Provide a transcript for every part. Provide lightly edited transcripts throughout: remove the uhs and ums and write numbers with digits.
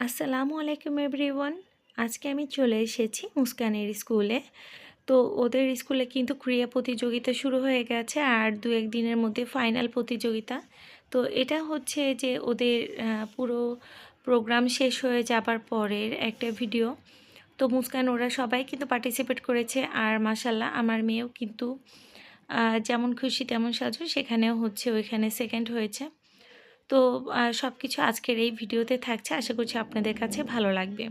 আসসালামু আলাইকুম এভরিওয়ান। আজকে আমি চলে এসেছি মুস্কানের স্কুলে। তো ওদের স্কুলে কিন্তু ক্রীড়া প্রতিযোগিতা শুরু হয়ে গেছে আর ২-১ দিনের মধ্যে ফাইনাল প্রতিযোগিতা। তো এটা হচ্ছে যে ওদের পুরো প্রোগ্রাম শেষ হয়ে যাবার পরের একটা ভিডিও। তো মুস্কান ওরা সবাই কিন্তু পার্টিসিপেট করেছে আর মাশাআল্লাহ আমার মেয়েও কিন্তু যেমন খুশি তেমন সাজো সেখানেও হচ্ছে ওইখানে সেকেন্ড হয়েছে। তো সবকিছু আজকের এই ভিডিওতে থাকছে। আশা করছি আপনাদের কাছে ভালো লাগবে।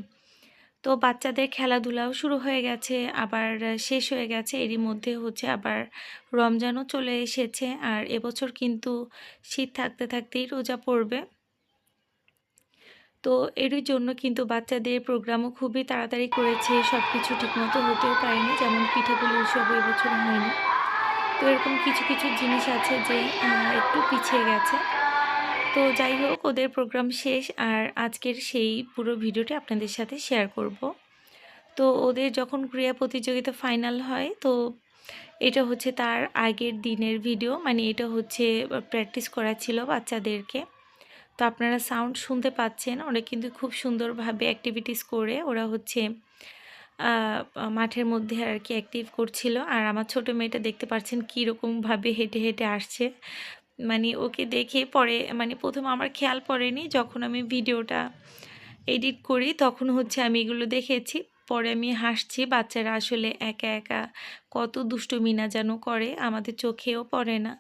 তো বাচ্চাদের খেলাধুলাও শুরু হয়ে গেছে, আবার শেষ হয়ে গেছে। এরই মধ্যে হচ্ছে আবার রমজানও চলে এসেছে। আর এবছর কিন্তু শীত থাকতে থাকতেই রোজা পড়বে। তো এরই জন্য কিন্তু বাচ্চাদের প্রোগ্রামও খুবই তাড়াতাড়ি করেছে। সবকিছু ঠিকমতো হতেও পারেনি। যেমন পিঠাপুলি উৎসব এবছর হয়নি। তো এরকম কিছু, কিছু জিনিস আছে যে একটু পিছিয়ে গেছে। তো যাই হোক ওদের প্রোগ্রাম শেষ আর আজকের সেই পুরো ভিডিওটি আপনাদের সাথে শেয়ার করব। তো ওদের যখন ক্রীড়া প্রতিযোগিতা ফাইনাল হয় তো এটা হচ্ছে তার আগের দিনের ভিডিও, মানে এটা হচ্ছে প্র্যাকটিস করা ছিল বাচ্চাদেরকে। তো আপনারা সাউন্ড শুনতে পাচ্ছেন, ওরা কিন্তু খুব সুন্দরভাবে অ্যাক্টিভিটিস করে ওরা হচ্ছে মাঠের মধ্যে আর কি অ্যাক্টিভ করছিল। আর আমার ছোট মেয়েটা দেখতে পাচ্ছেন কীরকমভাবে হেঁটে হেঁটে আসছে। মানে ওকে দেখে পরে মানে প্রথমে আমার খেয়াল পড়েনি, যখন আমি ভিডিওটা এডিট করি তখন হচ্ছে আমি এগুলো দেখেছি। পরে আমি হাসছি, বাচ্চারা আসলে একা একা কত দুষ্টুমি না যেন করে, আমাদের চোখেও পড়ে না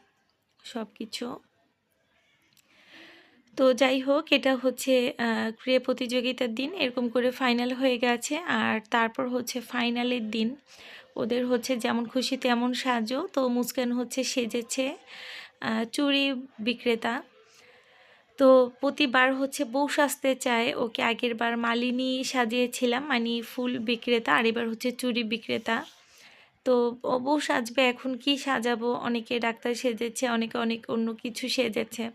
সব কিছু। তো যাই হোক এটা হচ্ছে ক্রীড়া প্রতিযোগিতার দিন এরকম করে ফাইনাল হয়ে গেছে। আর তারপর হচ্ছে ফাইনালের দিন ওদের হচ্ছে যেমন খুশি তেমন সাজো। তো মুস্কান হচ্ছে সেজেছে চুড়ি বিক্রেতা। তো প্রতিবার হচ্ছে বউ সাজতে চায়, ওকে আগের বার মালিনী সাজিয়েছিলাম মানে ফুল বিক্রেতা, আর এবার হচ্ছে চুড়ি বিক্রেতা। তো ও বউ সাজবে, এখন কি সাজাবো, অনেকে ডাক্তার সেজেছে, অনেকে অনেক অন্য কিছু সেজেছে।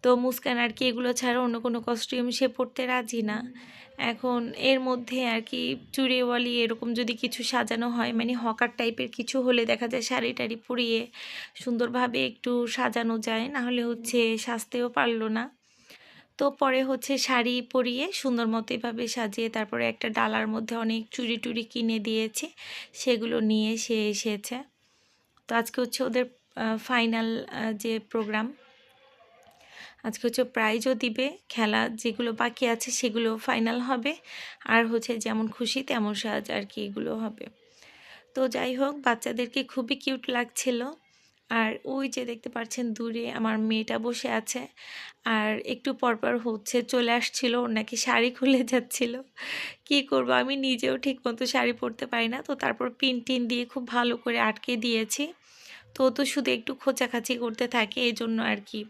তো মুস্কান আর কি এগুলো ছাড়া অন্য কোনো কস্টিউম সে পরতে রাজি না। এখন এর মধ্যে আর কি চুড়িওয়ালি এরকম যদি কিছু সাজানো হয়, মানে হকার টাইপের কিছু হলে দেখা যায় শাড়ি টাড়ি পরিয়ে সুন্দরভাবে একটু সাজানো যায়, না হলে হচ্ছে সাজতেও পারলো না। তো পরে হচ্ছে শাড়ি পরিয়ে সুন্দর মতো এভাবে সাজিয়ে তারপরে একটা ডালার মধ্যে অনেক চুড়ি টুড়ি কিনে দিয়েছে, সেগুলো নিয়ে সে এসেছে। তো আজকে হচ্ছে ওদের ফাইনাল যে প্রোগ্রাম, আজকে হচ্ছে প্রাইজও দিবে, খেলা যেগুলো বাকি আছে সেগুলো ফাইনাল হবে, আর হচ্ছে যেমন খুশি তেমন সাজ আর কি এগুলো হবে। তো যাই হোক বাচ্চাদেরকে খুবই কিউট লাগছিল। আর ওই যে দেখতে পাচ্ছেন দূরে আমার মেয়েটা বসে আছে, আর একটু পরপর হচ্ছে চলে আসছিল, ওর নাকি শাড়ি খুলে যাচ্ছিল। কি করব, আমি নিজেও ঠিকমতো শাড়ি পরতে পারি না, তো তারপর পিন টিন দিয়ে খুব ভালো করে আটকে দিয়েছি। তো ও তো শুধু একটু খোঁচাখাচি করতে থাকে, এই জন্য আর কি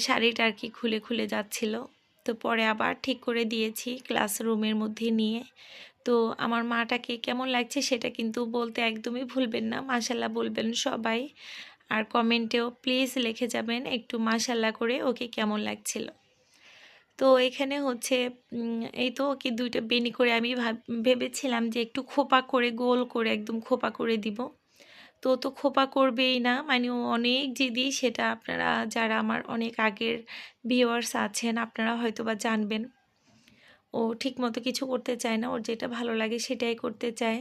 শাড়িটা আর কি খুলে খুলে যাচ্ছিল। তো পরে আবার ঠিক করে দিয়েছি ক্লাসরুমের মধ্যে নিয়ে। তো আমার মাটাকে কেমন লাগছে সেটা কিন্তু বলতে একদমই ভুলবেন না, মাশাল্লাহ বলবেন সবাই। আর কমেন্টেও প্লিজ লিখে যাবেন একটু মাশাল্লাহ করে ওকে কেমন লাগছিল। তো এখানে হচ্ছে এই তো ওকে ২টা বেনি করে আমি ভেবেছিলাম যে একটু খোপা করে গোল করে একদম খোপা করে দিব। তো তো খোপা করবেই না, মানে ও অনেক জেদি, সেটা আপনারা যারা আমার অনেক আগের ভিউয়ার্স আছেন আপনারা হয়তো বা জানবেন। ও ঠিকমতো কিছু করতে চায় না, ওর যেটা ভালো লাগে সেটাই করতে চায়।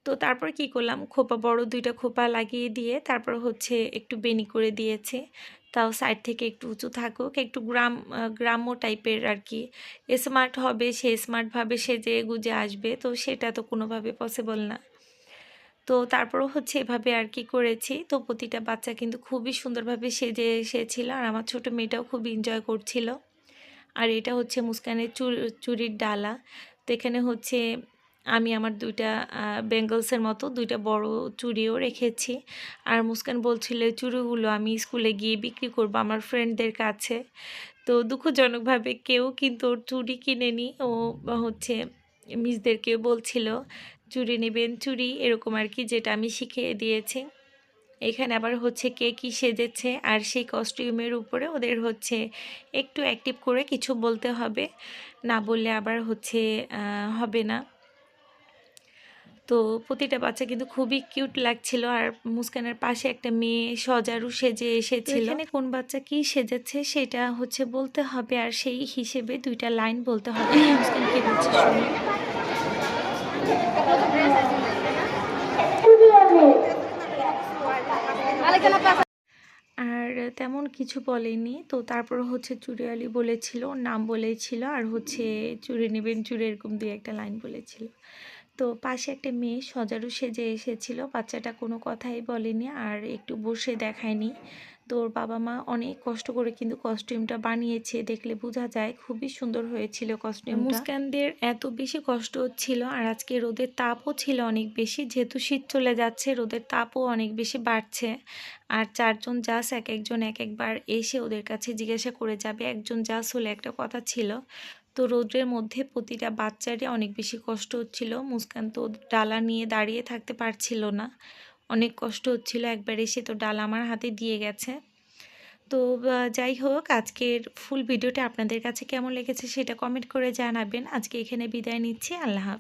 তো তারপর কি করলাম, খোপা বড় ২টা খোপা লাগিয়ে দিয়ে তারপর হচ্ছে একটু বেনি করে দিয়েছে। তাও সাইড থেকে একটু উঁচু থাকুক, একটু গ্রাম্য টাইপের আর কি। স্মার্ট হবে, সে স্মার্টভাবে সেজে গুজে আসবে, তো সেটা তো কোনোভাবে পসিবল না। তো তারপরও হচ্ছে এভাবে আর কি করেছি। তো প্রতিটা বাচ্চা কিন্তু খুবই সুন্দরভাবে সেজে এসেছিল, আর আমার ছোটো মেয়েটাও খুব এনজয় করছিল। আর এটা হচ্ছে মুস্কানের চুড়ির ডালা। তো এখানে হচ্ছে আমি আমার ২টা বেঙ্গলসের মতো ২টা বড় চুড়িও রেখেছি। আর মুস্কান বলছিল এই চুড়িগুলো আমি স্কুলে গিয়ে বিক্রি করব আমার ফ্রেন্ডদের কাছে। তো দুঃখজনকভাবে কেউ কিন্তু ওর চুড়ি কিনেনি। ও হচ্ছে মিসদেরকে বলছিল চুড়ি নেবেন, চুড়ি এরকম আর কি, যেটা আমি শিখিয়ে দিয়েছি। এখানে আবার হচ্ছে কে কী সেজেছে আর সেই কস্টিউমের উপরে ওদের হচ্ছে একটু অ্যাক্টিভ করে কিছু বলতে হবে, না বললে আবার হচ্ছে হবে না। তো প্রতিটা বাচ্চা কিন্তু খুবই কিউট লাগছিল। আর মুস্কানের পাশে একটা মেয়ে সজারু সেজে এসেছিল। এখানে কোন বাচ্চা কি সেজেছে সেটা হচ্ছে বলতে হবে, আর সেই হিসেবে 2টা লাইন বলতে হবে। মুস্কান কি বলছে শুনি। আর তেমন কিছু বলেনি। তো তারপর হচ্ছে চুড়িয়ালি বলেছিল, ওর নাম বলেছিল, আর হচ্ছে চুড়ি নেবেন চুড়ি, এরকম 2-একটা লাইন বলেছিল। তো পাশে একটা মেয়ে সজারু সেজে এসেছিল। বাচ্চাটা কোনো কথাই বলেনি আর একটু বসে দেখায়নি। তো ওর বাবা মা অনেক কষ্ট করে কিন্তু কস্টিউমটা বানিয়েছে, দেখলে বোঝা যায় খুবই সুন্দর হয়েছিল কস্টিউমটা। মুস্কানদের এত বেশি কষ্ট হচ্ছিল, আর আজকে রোদের তাপও ছিল অনেক বেশি, যেহেতু শীত চলে যাচ্ছে রোদের তাপও অনেক বেশি বাড়ছে। আর 4জন জাস এক একজন এক একবার এসে ওদের কাছে জিজ্ঞাসা করে যাবে। একজন জাস হলে একটা কথা ছিল। তো রোদ্রের মধ্যে প্রতিটা বাচ্চারই অনেক বেশি কষ্ট হচ্ছিল। মুস্কান তো ডালা নিয়ে দাঁড়িয়ে থাকতে পারছিল না, অনেক কষ্ট হচ্ছিল। একবার এসে তো ডালা আমার হাতে দিয়ে গেছে। তো যাই হোক, আজকের ফুল ভিডিওটা আপনাদের কাছে কেমন লেগেছে সেটা কমেন্ট করে জানাবেন। আজকে এখানে বিদায় নিচ্ছি। আল্লাহ হাফেজ।